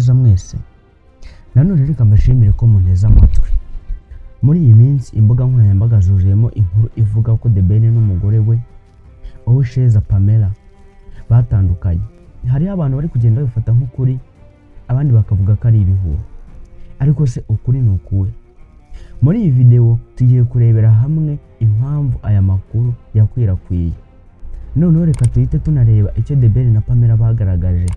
neza mwese. Nanone reka mbashimire ko munteze amatwi. Muri iyi minsi imbuga nkoranyambaga zuzuyemo inkuru ivuga ko The Ben n'umugore we Uwisheza Pamela batandukanye. Hari abantu bari kugenda bifata nk'ukuri, abandi bakavuga ko ari ibihuha. Ariko se ukuri ni ukuwe? Muri iyi video tugiye kurebera hamwe impamvu aya makuru yakwirakwiye. Noneho reka tuhite tunareba icyo The Ben na Pamela bagaragaje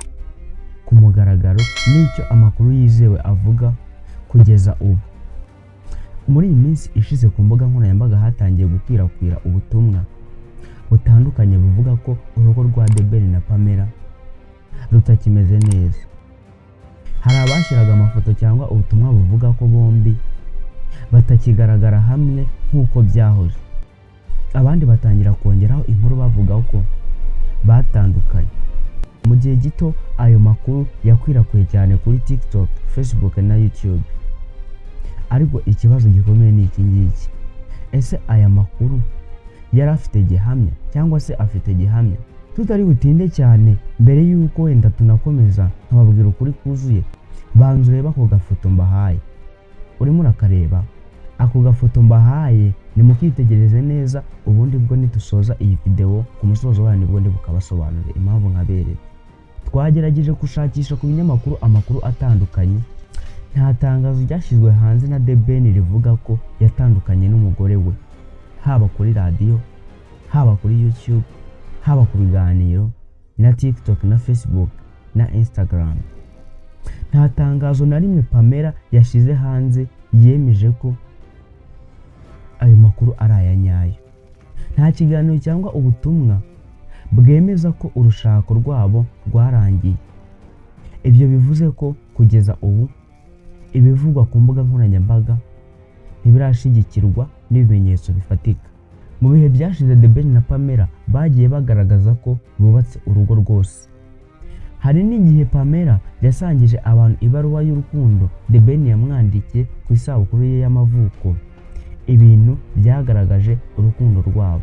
ku mugaragaro n'icyo amakuru yizewe avuga kugeza ubu. Muri iyi minsi ishize ku mbuga nkoranyambaga hatangiye gukwirakwira ubutumwa butandukanye buvuga ko urugo rwa The Ben na Pamela rutakimeze neza. Hari abashyiraga amafoto cyangwa ubutumwa buvuga ko bombi batakigaragara hamwe nk'uko byahoze. Abandi batangira kongeraho inkuru bavuga ko batandukanye. Mu gihe gito ayo makuru yakwirakwiye cyane kuri TikTok, Facebook na YouTube. Ariko ikibazo gikomeye ni iki ngiki: ese aya makuru yari afite gihamya cyangwa se afite gihamya? Tutari butinde cyane, mbere y'uko wenda tunakomeza nkababwira ukuri kuzuye, banza ureba ako gafoto mbahaye. Urimo urakareba ako gafoto mbahaye, nimukitegereze neza, ubundi bwo nitusoza iyi video ku musozo wayo nibwo ndi bukabasobanurira impamvu nkabereye. Twagerageje gushakisha ku binyamakuru amakuru atandukanye, nta tangazo ryashyizwe hanze na The Ben rivuga ko yatandukanye n'umugore we, haba kuri radio, haba kuri YouTube, haba ku biganiro na TikTok na Facebook na Instagram. Nta tangazo na rimwe Pamela yashize hanze yemeje ko ayo makuru ari aya nyayo. Nta kiganiro cyangwa ubutumwa bwemeza ko urushako rwabo rwarangiye. Ibyo bivuze ko kugeza ubu ibivugwa ku mbuga nkoranyambaga ntibirashigikirwa n'ibimenyetso bifatika. Mu bihe byashize The Ben na Pamela bagiye bagaragaza ko bubatse urugo rwose. Hari n'igihe Pamela yasangije abantu ibaruwa y'urukundo The Ben yamwandikiye ku isabukuru ye y'amavuko, ibintu byagaragaje urukundo rwabo.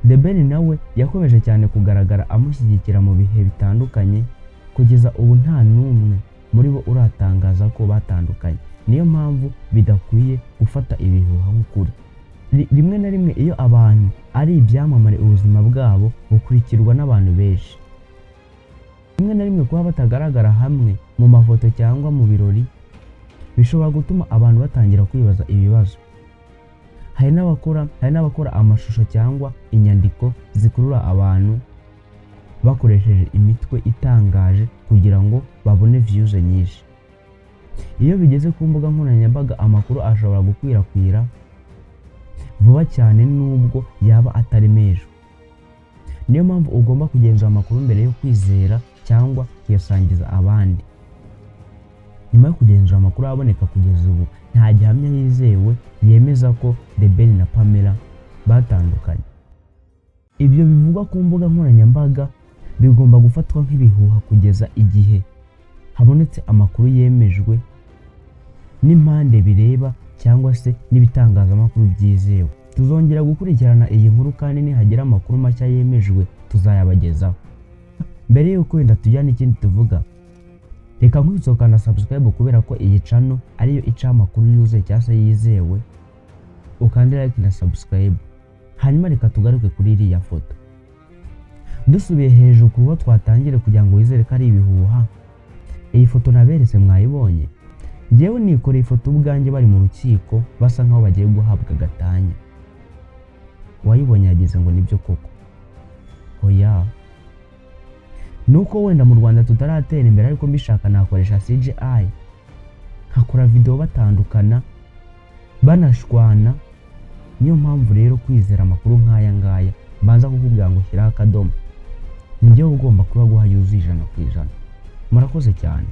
The Ben nawe yakomeje cyane kugaragara amushyigikira mu bihe bitandukanye, kugeza ubu nta n'umwe muri bo uratangaza ko batandukanye. Niyo mpamvu bidakwiye gufata ibihuha nk'ukuri. Rimwe na rimwe iyo abantu ari ibyamamare, ubuzima bwabo bukurikirwa n'abantu benshi. Rimwe na rimwe kuba batagaragara hamwe mu mafoto cyangwa mu birori bishobora gutuma abantu batangira kwibaza ibibazo. Hari n'abakora amashusho cyangwa inyandiko zikurura abantu bakoresheje imitwe itangaje kugira ngo babone views nyinshi. Iyo bigeze ku mbuga nkoranyambaga amakuru ashobora gukwirakwira vuba cyane nubwo yaba ataremejwe. Niyo mpamvu ugomba kugenzura amakuru mbere yo kwizera cyangwa kuyasangiza abandi. Nyuma yo kugenzura amakuru aboneka kugeza ubu, nta gihamya yizewe yemeza ko The Ben na Pamela batandukanye. Ibyo bivugwa ku mbuga nkoranyambaga bigomba gufatwa nk'ibihuha kugeza igihe habonetse amakuru yemejwe n'impande bireba cyangwa se n'ibitangazamakuru byizewe. Tuzongera gukurikirana iyi nkuru kandi nihagira amakuru mashya yemejwe tuzayabagezaho. Mbere y'uko wenda tujyana ikindi tuvuga, reka nkwisokana na subscribe kubera ko iyi channel ariyo ica amakuru yuzuye cyangwa yizewe, ukande like na subscribe. Hanyuma reka tugaruke kuri iriya foto. Dusubiye hejuru kuba twatangire kugira ngo wizere ko ari ibihuha. Iyi foto naberetse mwayibonye? Njyewe nikoreye ifoto ubwanjye bari mu rukiko basa nkaho bagiye guhabwa gatanya. Wayibonye yagize ngo nibyo koko? Oya. Nuko wenda mu Rwanda tutaratera imbere, ariko mbishaka nakoresha CGI nkakora video batandukana banashwana. Niyo mpamvu rero kwizera amakuru nk'aya ngaya banza kukubwira ngo shyiraho akadomo. Njyewe ugomba kuba guha yuzuye 100%. Murakoze cyane.